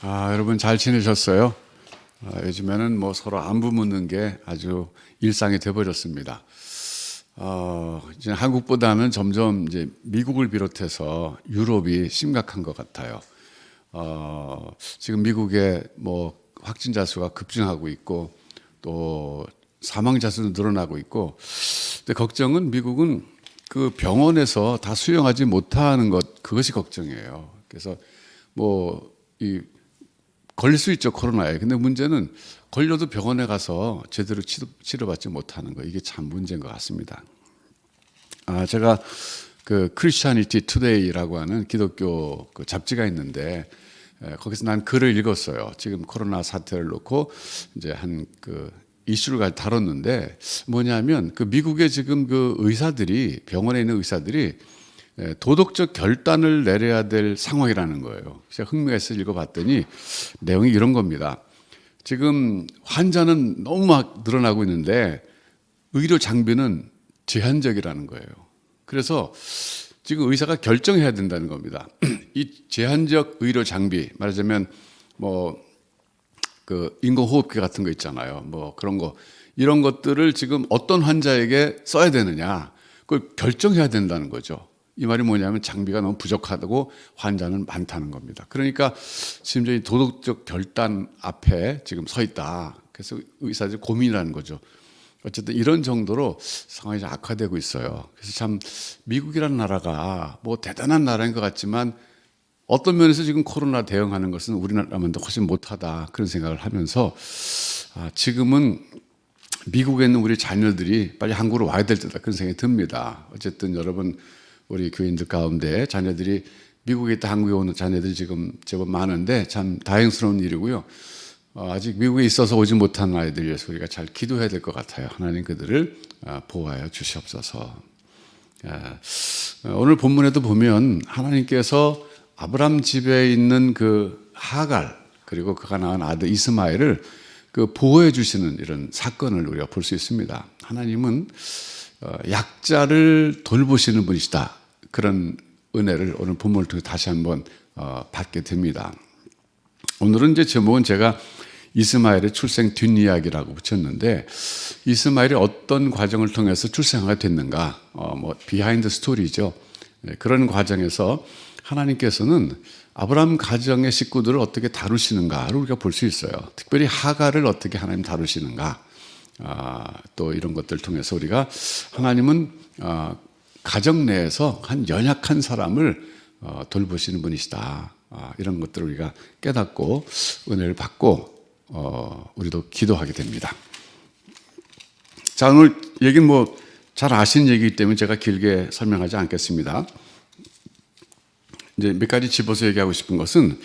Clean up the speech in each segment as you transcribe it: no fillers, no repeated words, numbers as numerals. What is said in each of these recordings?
여러분 잘 지내셨어요? 요즘에는 뭐 서로 안부 묻는 게 아주 일상이 돼버렸습니다. 이제 한국보다는 점점 이제 미국을 비롯해서 유럽이 심각한 것 같아요. 지금 미국의 뭐 확진자 수가 급증하고 있고 또 사망자 수도 늘어나고 있고, 근데 걱정은 미국은 그 병원에서 다 수용하지 못하는 것, 그것이 걱정이에요. 그래서 걸릴 수 있죠, 코로나에. 근데 문제는 걸려도 병원에 가서 제대로 치료받지 못하는 거, 이게 참 문제인 것 같습니다. 제가 그 크리스천니티 투데이라고 하는 기독교 그 잡지가 있는데, 거기서 난 글을 읽었어요. 지금 코로나 사태를 놓고 이제 한 그 이슈를 다뤘는데, 뭐냐면 그 미국의 지금 그 의사들이, 병원에 있는 의사들이 도덕적 결단을 내려야 될 상황이라는 거예요. 제가 흥미가 있어서 읽어봤더니 내용이 이런 겁니다. 지금 환자는 너무 막 늘어나고 있는데 의료 장비는 제한적이라는 거예요. 그래서 지금 의사가 결정해야 된다는 겁니다. 이 제한적 의료 장비, 말하자면 그 인공호흡기 같은 거 있잖아요. 그런 거, 이런 것들을 지금 어떤 환자에게 써야 되느냐, 그걸 결정해야 된다는 거죠. 이 말이 뭐냐면 장비가 너무 부족하다고 환자는 많다는 겁니다. 그러니까 심지어 이 도덕적 결단 앞에 지금 서 있다. 그래서 의사들이 고민이라는 거죠. 어쨌든 이런 정도로 상황이 좀 악화되고 있어요. 그래서 참 미국이라는 나라가 뭐 대단한 나라인 것 같지만 어떤 면에서 지금 코로나 대응하는 것은 우리나라만도 훨씬 못하다, 그런 생각을 하면서 지금은 미국에 있는 우리 자녀들이 빨리 한국으로 와야 될 때다, 그런 생각이 듭니다. 어쨌든 여러분, 우리 교인들 가운데 자녀들이 미국에 있다 한국에 오는 자녀들이 지금 제법 많은데 참 다행스러운 일이고요. 아직 미국에 있어서 오지 못한 아이들 위해서 우리가 잘 기도해야 될 것 같아요. 하나님 그들을 보호하여 주시옵소서. 오늘 본문에도 보면 하나님께서 아브람 집에 있는 그 하갈, 그리고 그가 낳은 아들 이스마엘을 그 보호해 주시는 이런 사건을 우리가 볼 수 있습니다. 하나님은 약자를 돌보시는 분이시다, 그런 은혜를 오늘 본문을 통해 다시 한번 받게 됩니다. 오늘은 이제 제목은 제가 이스마엘의 출생 뒷이야기라고 붙였는데, 이스마엘이 어떤 과정을 통해서 출생하게 됐는가, 비하인드 스토리죠. 그런 과정에서 하나님께서는 아브라함 가정의 식구들을 어떻게 다루시는가를 우리가 볼 수 있어요. 특별히 하갈을 어떻게 하나님 다루시는가, 또 이런 것들을 통해서 우리가 하나님은 가정 내에서 한 연약한 사람을 돌보시는 분이시다, 이런 것들을 우리가 깨닫고 은혜를 받고 우리도 기도하게 됩니다. 자, 오늘 얘기는 잘 아시는 얘기이기 때문에 제가 길게 설명하지 않겠습니다. 이제 몇 가지 집어서 얘기하고 싶은 것은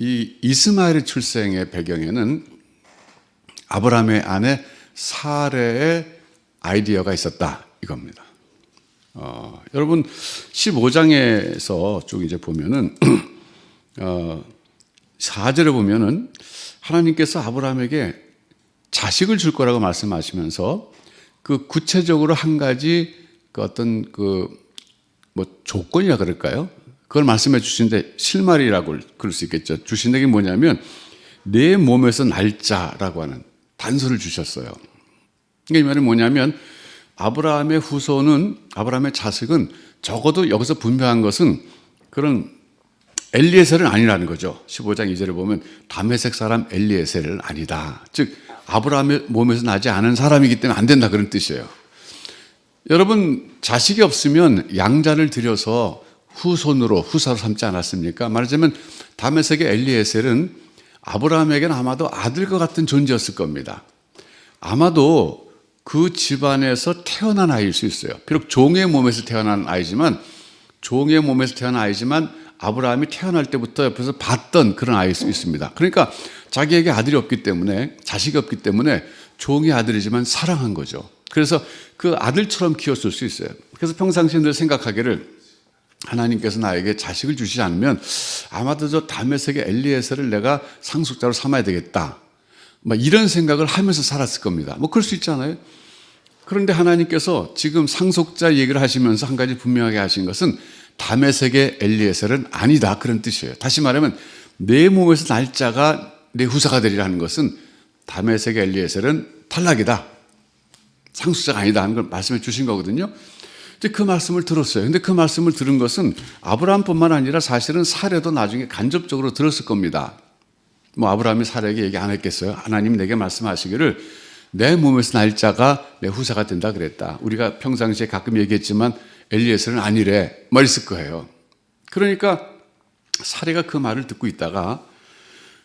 이 이스마엘의 출생의 배경에는 아브라함의 아내 사레의 아이디어가 있었다, 이겁니다. 여러분 15장에서 쭉 이제 보면은 4절에 보면은 하나님께서 아브라함에게 자식을 줄 거라고 말씀하시면서 그 구체적으로 한 가지 그 어떤 조건이라 그럴까요? 그걸 말씀해 주시는데 실말이라고 그럴 수 있겠죠. 주신 게 뭐냐면 내 몸에서 날짜라고 하는 단서를 주셨어요. 그러니까 이 말이 뭐냐면 아브라함의 후손은, 아브라함의 자식은 적어도 여기서 분명한 것은 그런 엘리에셀은 아니라는 거죠. 15장 2절에 보면 다메섹 사람 엘리에셀은 아니다. 즉 아브라함의 몸에서 나지 않은 사람이기 때문에 안 된다, 그런 뜻이에요. 여러분 자식이 없으면 양자를 들여서 후사로 삼지 않았습니까? 말하자면 다메섹의 엘리에셀은 아브라함에게는 아마도 아들과 같은 존재였을 겁니다. 아마도 그 집안에서 태어난 아이일 수 있어요. 비록 종의 몸에서 태어난 아이지만 아브라함이 태어날 때부터 옆에서 봤던 그런 아이일 수 있습니다. 그러니까 자기에게 아들이 없기 때문에, 자식이 없기 때문에 종의 아들이지만 사랑한 거죠. 그래서 그 아들처럼 키웠을 수 있어요. 그래서 평상시에 늘 생각하기를, 하나님께서 나에게 자식을 주시지 않으면 아마도 저 다메섹의 엘리에셀을 내가 상속자로 삼아야 되겠다, 이런 생각을 하면서 살았을 겁니다. 그럴 수 있잖아요. 그런데 하나님께서 지금 상속자 얘기를 하시면서 한 가지 분명하게 하신 것은 다메섹의 엘리에셀은 아니다, 그런 뜻이에요. 다시 말하면 내 몸에서 날 자가 내 후사가 되리라는 것은 다메섹의 엘리에셀은 탈락이다, 상속자가 아니다 하는 걸 말씀해 주신 거거든요. 근데 그 말씀을 들었어요. 근데 그 말씀을 들은 것은 아브라함뿐만 아니라 사실은 사례도 나중에 간접적으로 들었을 겁니다. 뭐 아브라함이 사례에게 얘기 안 했겠어요? 하나님 내게 말씀하시기를 내 몸에서 날 자가 내 후사가 된다 그랬다. 우리가 평상시에 가끔 얘기했지만 엘리에셀은 아니래 말했을 거예요. 그러니까 사례가 그 말을 듣고 있다가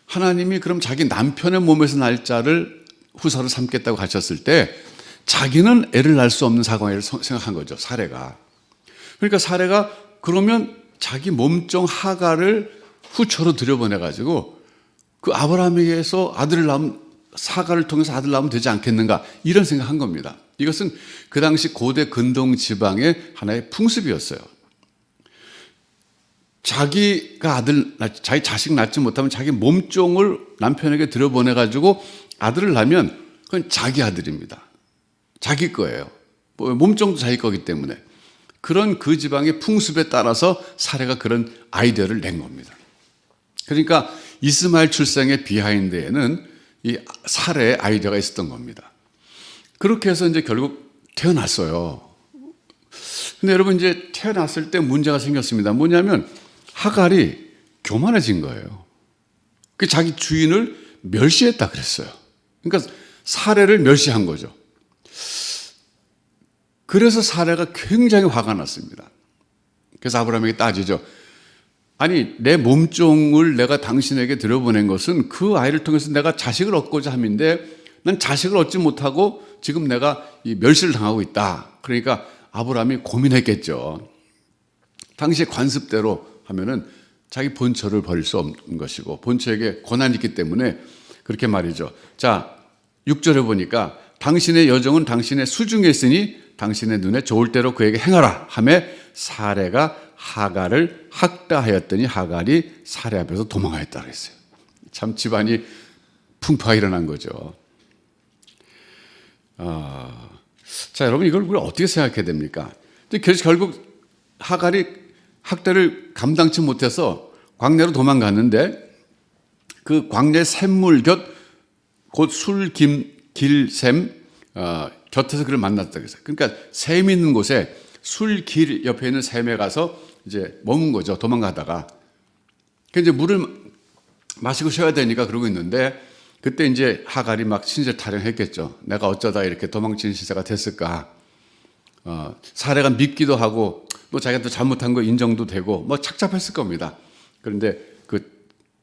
하나님이 그럼 자기 남편의 몸에서 날 자를 후사로 삼겠다고 하셨을 때 자기는 애를 낳을 수 없는 상황을 생각한 거죠, 사례가. 그러니까 사례가 그러면 자기 몸종 하가를 후처로 들여보내가지고 그 아브라함에게서 아들을 낳으면, 사가를 통해서 아들 낳으면 되지 않겠는가, 이런 생각한 겁니다. 이것은 그 당시 고대 근동 지방의 하나의 풍습이었어요. 자기가 자기 자식 낳지 못하면 자기 몸종을 남편에게 들여보내가지고 아들을 낳으면 그건 자기 아들입니다. 자기 거예요. 몸종도 자기 거기 때문에. 그런 그 지방의 풍습에 따라서 사례가 그런 아이디어를 낸 겁니다. 그러니까 이스마엘 출생의 비하인드에는 이 사례의 아이디어가 있었던 겁니다. 그렇게 해서 이제 결국 태어났어요. 근데 여러분 이제 태어났을 때 문제가 생겼습니다. 뭐냐면 하갈이 교만해진 거예요. 그 자기 주인을 멸시했다 그랬어요. 그러니까 사례를 멸시한 거죠. 그래서 사례가 굉장히 화가 났습니다. 그래서 아브라함에게 따지죠. 아니, 내 몸종을 내가 당신에게 들여보낸 것은 그 아이를 통해서 내가 자식을 얻고자 함인데 난 자식을 얻지 못하고 지금 내가 이 멸시를 당하고 있다. 그러니까 아브라함이 고민했겠죠. 당시의 관습대로 하면은 자기 본처를 버릴 수 없는 것이고 본처에게 권한이 있기 때문에 그렇게 말이죠. 자, 6절에 보니까 당신의 여종은 당신의 수중에 있으니 당신의 눈에 좋을 대로 그에게 행하라 하매 사례가 하갈을 학다하였더니 하갈이 사례 앞에서 도망하였다 그랬어요. 참 집안이 풍파가 일어난 거죠. 자, 여러분 이걸 우리가 어떻게 생각해야 됩니까? 그래서 결국 하갈이 학대를 감당치 못해서 광야로 도망갔는데 그 광야의 샘물 곧 길샘 곁에서 그를 만났다 그랬어요. 그러니까 샘이 있는 곳에 술길 옆에 있는 샘에 가서 이제 머문 거죠. 도망가다가. 그러니까 이제 물을 마시고 쉬어야 되니까 그러고 있는데 그때 이제 하갈이 막 신세 타령했겠죠. 내가 어쩌다 이렇게 도망치는 신세가 됐을까. 사례가 밉기도 하고 뭐 자기가 또 잘못한 거 인정도 되고 뭐 착잡했을 겁니다. 그런데 그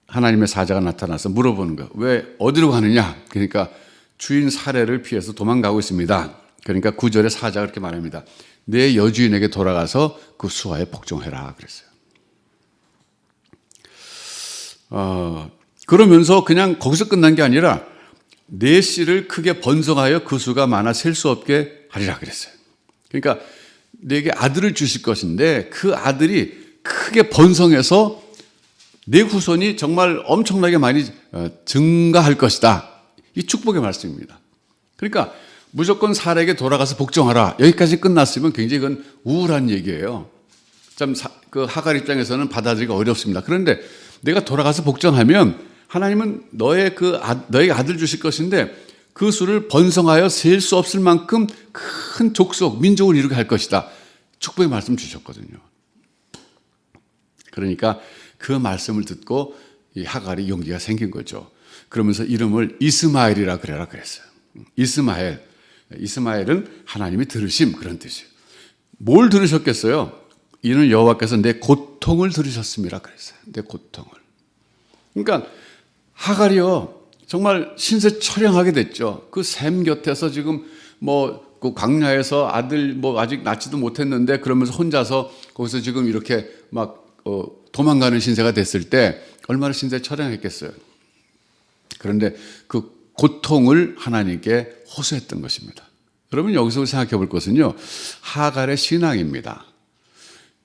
하나님의 사자가 나타나서 물어보는 거예요. 왜 어디로 가느냐? 그러니까 주인 사례를 피해서 도망가고 있습니다. 그러니까 9절에 사자가 그렇게 말합니다. 내 여주인에게 돌아가서 그 수하에 복종해라 그랬어요. 그러면서 그냥 거기서 끝난 게 아니라 내 씨를 크게 번성하여 그 수가 많아 셀 수 없게 하리라 그랬어요. 그러니까 내게 아들을 주실 것인데 그 아들이 크게 번성해서 내 후손이 정말 엄청나게 많이 증가할 것이다. 이 축복의 말씀입니다. 그러니까 무조건 사례에게 돌아가서 복종하라. 여기까지 끝났으면 굉장히 그건 우울한 얘기예요. 참 그 하갈 입장에서는 받아들이기가 어렵습니다. 그런데 내가 돌아가서 복종하면 하나님은 너에게 아들 주실 것인데 그 수를 번성하여 셀 수 없을 만큼 큰 족속, 민족을 이루게 할 것이다. 축복의 말씀 주셨거든요. 그러니까 그 말씀을 듣고 이 하갈이 용기가 생긴 거죠. 그러면서 이름을 이스마엘이라 그래라 그랬어요. 이스마엘은 하나님이 들으심 그런 뜻이에요. 뭘 들으셨겠어요? 이는 여호와께서 내 고통을 들으셨음이라 그랬어요. 내 고통을. 그러니까 하갈이요 정말 신세 처량하게 됐죠. 그 샘 곁에서 지금 그 광야에서 아들 아직 낳지도 못했는데 그러면서 혼자서 거기서 지금 이렇게 도망가는 신세가 됐을 때 얼마나 신세 처량했겠어요. 그런데 그 고통을 하나님께 호소했던 것입니다. 여러분 여기서 생각해 볼 것은요. 하갈의 신앙입니다.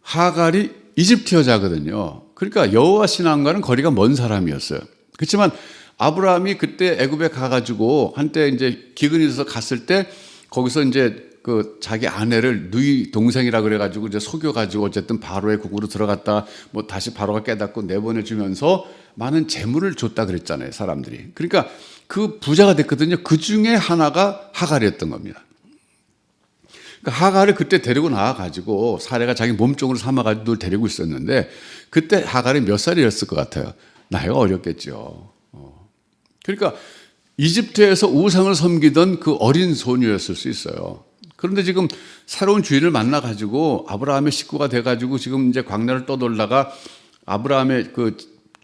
하갈이 이집트 여자거든요. 그러니까 여호와 신앙과는 거리가 먼 사람이었어요. 그렇지만 아브라함이 그때 애굽에 가가지고 한때 이제 기근이 있어서 갔을 때 거기서 이제 그 자기 아내를 누이 동생이라 그래가지고 이제 속여가지고 어쨌든 바로의 국으로 들어갔다 뭐 다시 바로가 깨닫고 내보내주면서 많은 재물을 줬다 그랬잖아요, 사람들이. 그러니까 그 부자가 됐거든요. 그 중에 하나가 하갈이었던 겁니다. 그러니까 하갈을 그때 데리고 나와가지고 사례가 자기 몸종으로 삼아가지고 늘 데리고 있었는데 그때 하갈이 몇 살이었을 것 같아요? 나이가 어렸겠죠. 그러니까 이집트에서 우상을 섬기던 그 어린 소녀였을 수 있어요. 그런데 지금 새로운 주인을 만나가지고 아브라함의 식구가 돼가지고 지금 이제 광야를 떠돌다가 아브라함의 그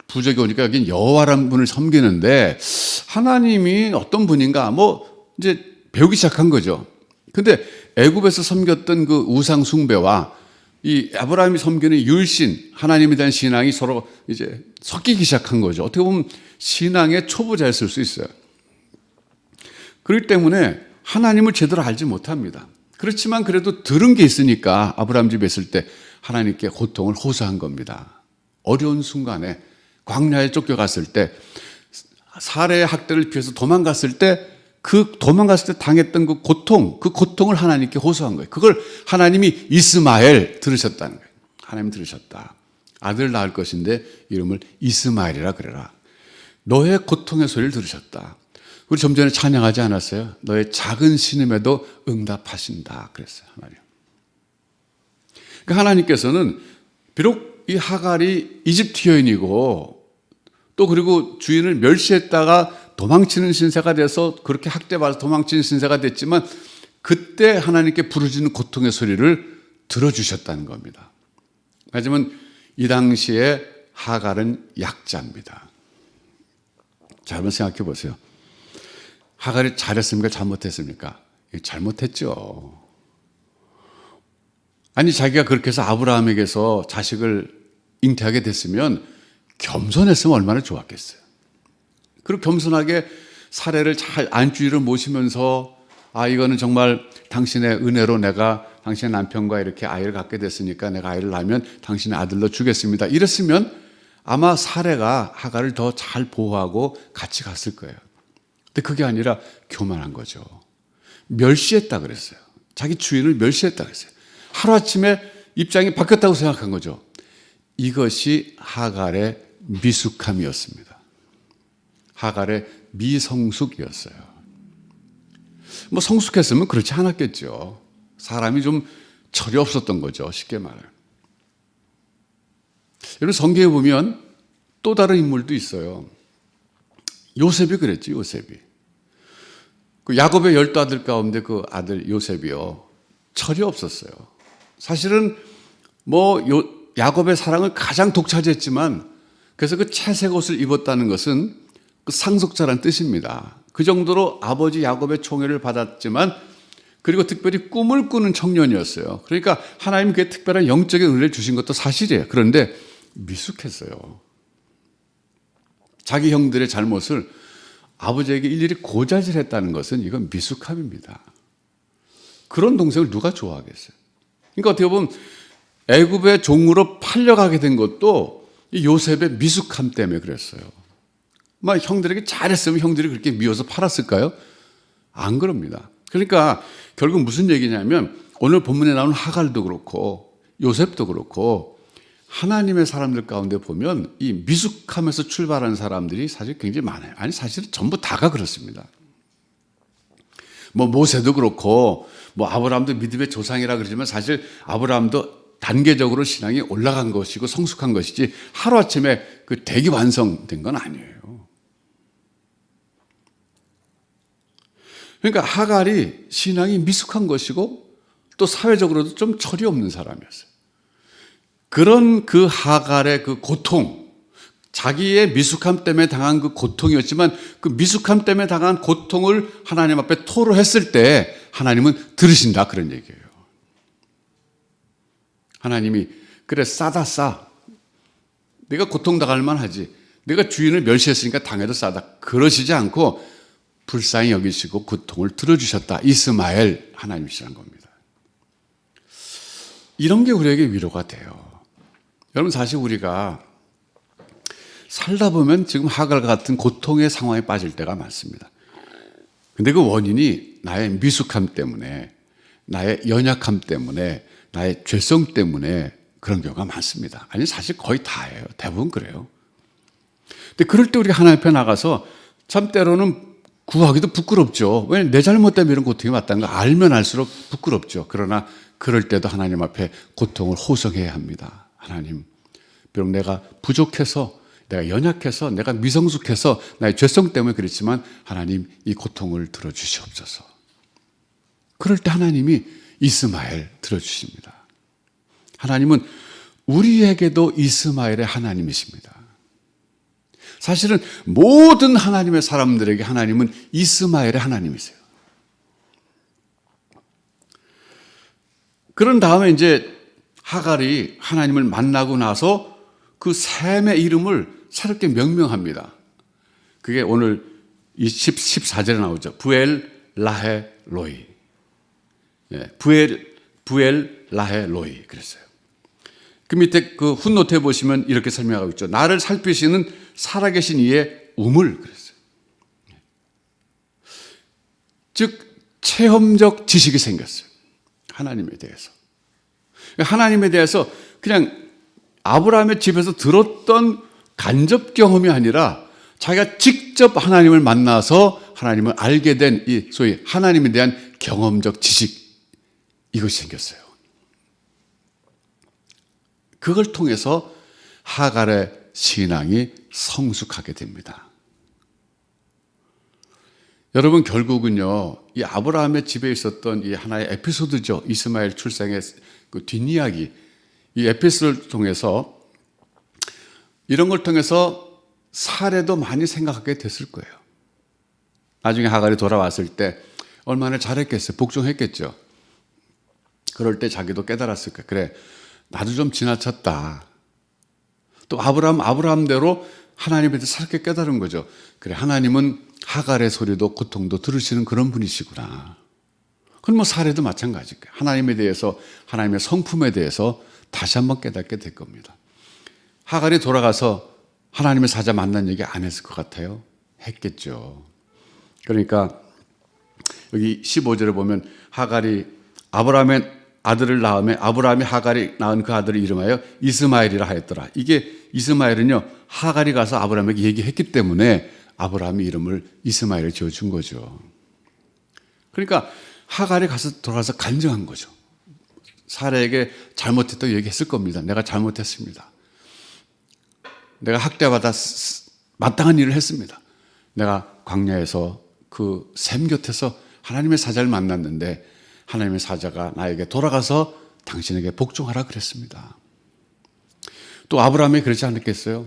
부족이 오니까 여긴 여호와라는 분을 섬기는데 하나님이 어떤 분인가 뭐 이제 배우기 시작한 거죠. 근데 애굽에서 섬겼던 그 우상 숭배와 이 아브라함이 섬기는 율신, 하나님에 대한 신앙이 서로 이제 섞이기 시작한 거죠. 어떻게 보면 신앙의 초보자였을 수 있어요. 그렇기 때문에 하나님을 제대로 알지 못합니다. 그렇지만 그래도 들은 게 있으니까 아브라함 집에 있을 때 하나님께 고통을 호소한 겁니다. 어려운 순간에 광야에 쫓겨갔을 때 사례의 학대를 피해서 도망갔을 때 그 도망갔을 때 당했던 그 고통을 하나님께 호소한 거예요. 그걸 하나님이 이스마엘 들으셨다는 거예요. 하나님 들으셨다. 아들 낳을 것인데 이름을 이스마엘이라 그래라. 너의 고통의 소리를 들으셨다. 우리 좀 전에 찬양하지 않았어요? 너의 작은 신음에도 응답하신다 그랬어요, 하나님. 그러니까 하나님께서는 비록 이 하갈이 이집트여인이고 또 그리고 주인을 멸시했다가 도망치는 신세가 돼서 그렇게 학대받아서 도망치는 신세가 됐지만 그때 하나님께 부르짖는 고통의 소리를 들어주셨다는 겁니다. 하지만 이 당시에 하갈은 약자입니다. 자, 한번 생각해 보세요. 하갈이 잘했습니까? 잘못했습니까? 잘못했죠. 아니, 자기가 그렇게 해서 아브라함에게서 자식을 잉태하게 됐으면 겸손했으면 얼마나 좋았겠어요. 그리고 겸손하게 사례를 잘 안주위를 모시면서 이거는 정말 당신의 은혜로 내가 당신의 남편과 이렇게 아이를 갖게 됐으니까 내가 아이를 낳으면 당신의 아들로 주겠습니다. 이랬으면 아마 사례가 하갈을 더 잘 보호하고 같이 갔을 거예요. 근데 그게 아니라 교만한 거죠. 멸시했다 그랬어요. 자기 주인을 멸시했다 그랬어요. 하루아침에 입장이 바뀌었다고 생각한 거죠. 이것이 하갈의 미숙함이었습니다. 하갈의 미성숙이었어요. 뭐 성숙했으면 그렇지 않았겠죠. 사람이 좀 철이 없었던 거죠. 쉽게 말해요. 여러분 성경에 보면 또 다른 인물도 있어요. 요셉이 그랬지, 요셉이. 그 야곱의 12아들 가운데 그 아들 요셉이요. 철이 없었어요. 사실은 뭐 야곱의 사랑을 가장 독차지했지만 그래서 그 채색 옷을 입었다는 것은 그 상속자란 뜻입니다. 그 정도로 아버지 야곱의 총애를 받았지만 그리고 특별히 꿈을 꾸는 청년이었어요. 그러니까 하나님 그에 특별한 영적인 은혜를 주신 것도 사실이에요. 그런데 미숙했어요. 자기 형들의 잘못을 아버지에게 일일이 고자질했다는 것은 이건 미숙함입니다. 그런 동생을 누가 좋아하겠어요? 그러니까 어떻게 보면 애굽의 종으로 팔려가게 된 것도 이 요셉의 미숙함 때문에 그랬어요. 막 형들에게 잘했으면 형들이 그렇게 미워서 팔았을까요? 안 그럽니다. 그러니까 결국 무슨 얘기냐면 오늘 본문에 나오는 하갈도 그렇고 요셉도 그렇고 하나님의 사람들 가운데 보면 이 미숙함에서 출발한 사람들이 사실 굉장히 많아요. 아니 사실은 전부 다가 그렇습니다. 뭐 모세도 그렇고 뭐 아브라함도 믿음의 조상이라 그러지만 사실 아브라함도 단계적으로 신앙이 올라간 것이고 성숙한 것이지 하루아침에 그 대기 완성된 건 아니에요. 그러니까 하갈이 신앙이 미숙한 것이고 또 사회적으로도 좀 철이 없는 사람이었어요. 그런 그 하갈의 그 고통, 자기의 미숙함 때문에 당한 그 고통이었지만 그 미숙함 때문에 당한 고통을 하나님 앞에 토로했을 때 하나님은 들으신다 그런 얘기예요. 하나님이 그래 싸다 싸. 내가 고통당할 만하지. 내가 주인을 멸시했으니까 당해도 싸다. 그러시지 않고 불쌍히 여기시고 고통을 들어주셨다. 이스마엘 하나님이시라는 겁니다. 이런 게 우리에게 위로가 돼요. 여러분 사실 우리가 살다 보면 지금 하갈과 같은 고통의 상황에 빠질 때가 많습니다. 근데 그 원인이 나의 미숙함 때문에 나의 연약함 때문에, 나의 죄성 때문에 그런 경우가 많습니다. 아니, 사실 거의 다예요. 대부분 그래요. 근데 그럴 때 우리가 하나님 앞에 나가서 참 때로는 구하기도 부끄럽죠. 왜 내 잘못 때문에 이런 고통이 왔다는 거 알면 알수록 부끄럽죠. 그러나 그럴 때도 하나님 앞에 고통을 호소해야 합니다. 하나님, 비록 내가 부족해서, 내가 연약해서, 내가 미성숙해서 나의 죄성 때문에 그랬지만 하나님 이 고통을 들어주시옵소서. 그럴 때 하나님이 이스마엘 들어주십니다. 하나님은 우리에게도 이스마엘의 하나님이십니다. 사실은 모든 하나님의 사람들에게 하나님은 이스마엘의 하나님이세요. 그런 다음에 이제 하갈이 하나님을 만나고 나서 그 셈의 이름을 새롭게 명명합니다. 그게 오늘 14절에 나오죠. 부엘 라헤 로이. 부엘 라헤 로이 그랬어요. 그 밑에 그 훗노트에 보시면 이렇게 설명하고 있죠. 나를 살피시는 살아계신 이의 우물 그랬어요. 즉 체험적 지식이 생겼어요. 하나님에 대해서. 하나님에 대해서 그냥 아브라함의 집에서 들었던 간접 경험이 아니라 자기가 직접 하나님을 만나서 하나님을 알게 된 이 소위 하나님에 대한 경험적 지식, 이것이 생겼어요. 그걸 통해서 하갈의 신앙이 성숙하게 됩니다. 여러분, 결국은요, 이 아브라함의 집에 있었던 이 하나의 에피소드죠. 이스마엘 출생의 그 뒷이야기, 이 에피소드를 통해서 이런 걸 통해서 사례도 많이 생각하게 됐을 거예요. 나중에 하갈이 돌아왔을 때 얼마나 잘했겠어요. 복종했겠죠. 그럴 때 자기도 깨달았을 거예요. 그래, 나도 좀 지나쳤다. 또 아브라함대로 하나님에 대해서 새롭게 깨달은 거죠. 그래, 하나님은 하갈의 소리도 고통도 들으시는 그런 분이시구나. 그럼 뭐 사례도 마찬가지일 거예요. 하나님에 대해서, 하나님의 성품에 대해서 다시 한번 깨닫게 될 겁니다. 하갈이 돌아가서 하나님의 사자 만난 얘기 안 했을 것 같아요? 했겠죠. 그러니까 여기 15절에 보면 하갈이 아브라함의 아들을 낳음에 아브라함이 하갈이 낳은 그 아들을 이름하여 이스마엘이라 하였더라. 이게 이스마엘은요, 하갈이 가서 아브라함에게 얘기했기 때문에 아브라함이 이름을 이스마엘을 지어준 거죠. 그러니까 하갈이 가서 돌아가서 간증한 거죠. 사라에게 잘못했다고 얘기했을 겁니다. 내가 잘못했습니다. 내가 학대받아 마땅한 일을 했습니다. 내가 광야에서 그 샘 곁에서 하나님의 사자를 만났는데 하나님의 사자가 나에게 돌아가서 당신에게 복종하라 그랬습니다. 또 아브라함이 그렇지 않았겠어요?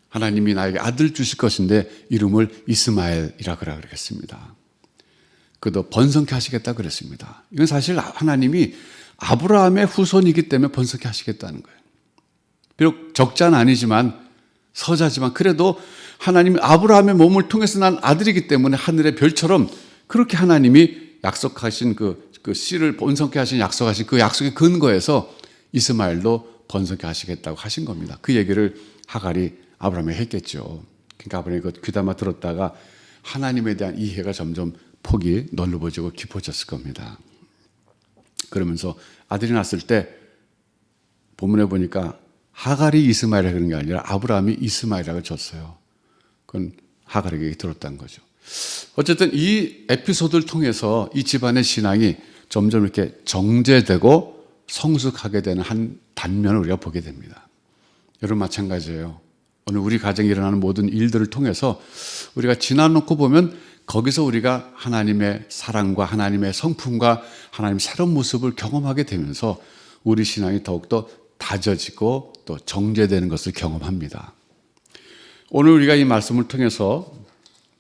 하나님이 나에게 아들 주실 것인데 이름을 이스마엘이라 그러겠습니다. 그도 번성케 하시겠다 그랬습니다. 이건 사실 하나님이 아브라함의 후손이기 때문에 번성케 하시겠다는 거예요. 비록 적자는 아니지만 서자지만 그래도 하나님이 아브라함의 몸을 통해서 난 아들이기 때문에 하늘의 별처럼 그렇게 하나님이 약속하신 그 씨를 번성케 하신 약속하신 그 약속의 근거에서 이스마엘도 번성케 하시겠다고 하신 겁니다. 그 얘기를 하갈이 아브라함에게 했겠죠. 그러니까 아브라함이 그 귀담아 들었다가 하나님에 대한 이해가 점점 폭이 넓어지고 깊어졌을 겁니다. 그러면서 아들이 낳았을 때 본문에 보니까 하갈이 이스마엘이라고 그런 게 아니라 아브라함이 이스마엘이라고 줬어요. 그건 하갈에게 들었다는 거죠. 어쨌든 이 에피소드를 통해서 이 집안의 신앙이 점점 이렇게 정제되고 성숙하게 되는 한 단면을 우리가 보게 됩니다. 여러분 마찬가지예요. 오늘 우리 가정에 일어나는 모든 일들을 통해서 우리가 지나놓고 보면 거기서 우리가 하나님의 사랑과 하나님의 성품과 하나님의 새로운 모습을 경험하게 되면서 우리 신앙이 더욱더 다져지고 또 정제되는 것을 경험합니다. 오늘 우리가 이 말씀을 통해서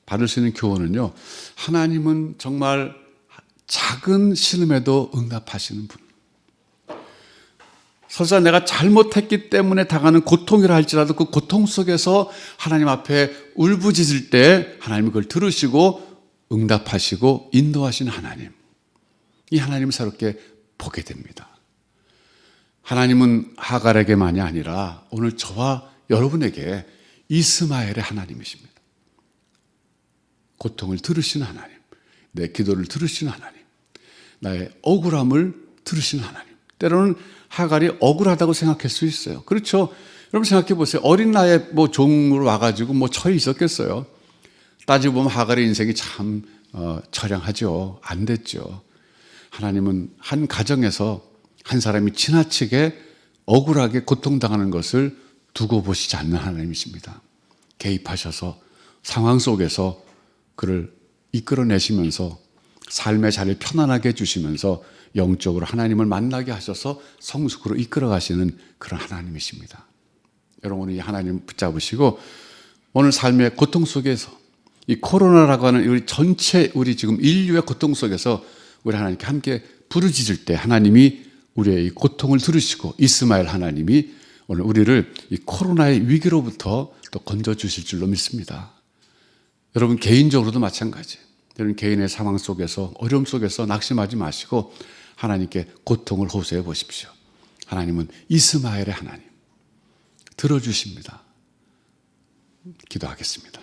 받을 수 있는 교훈은요, 하나님은 정말 작은 신음에도 응답하시는 분. 설사 내가 잘못했기 때문에 당하는 고통이라 할지라도 그 고통 속에서 하나님 앞에 울부짖을 때 하나님이 그걸 들으시고 응답하시고 인도하시는 하나님. 이 하나님을 새롭게 보게 됩니다. 하나님은 하갈에게만이 아니라 오늘 저와 여러분에게 이스마엘의 하나님이십니다. 고통을 들으시는 하나님, 내 기도를 들으시는 하나님, 나의 억울함을 들으시는 하나님. 때로는 하갈이 억울하다고 생각할 수 있어요. 그렇죠? 여러분 생각해 보세요. 어린 나이에 뭐 종으로 와가지고 뭐 처해 있었겠어요. 따지고 보면 하갈의 인생이 참 처량하죠. 안 됐죠. 하나님은 한 가정에서 한 사람이 지나치게 억울하게 고통당하는 것을 두고 보시지 않는 하나님이십니다. 개입하셔서 상황 속에서 그를 이끌어내시면서 삶의 자리를 편안하게 해주시면서 영적으로 하나님을 만나게 하셔서 성숙으로 이끌어 가시는 그런 하나님이십니다. 여러분 이 하나님 붙잡으시고 오늘 삶의 고통 속에서 이 코로나라고 하는 우리 전체 우리 지금 인류의 고통 속에서 우리 하나님께 함께 부르짖을 때 하나님이 우리의 이 고통을 들으시고 이스마엘 하나님이 오늘 우리를 이 코로나의 위기로부터 또 건져주실 줄로 믿습니다. 여러분 개인적으로도 마찬가지. 여러분 개인의 상황 속에서 어려움 속에서 낙심하지 마시고 하나님께 고통을 호소해 보십시오. 하나님은 이스마엘의 하나님 들어주십니다. 기도하겠습니다.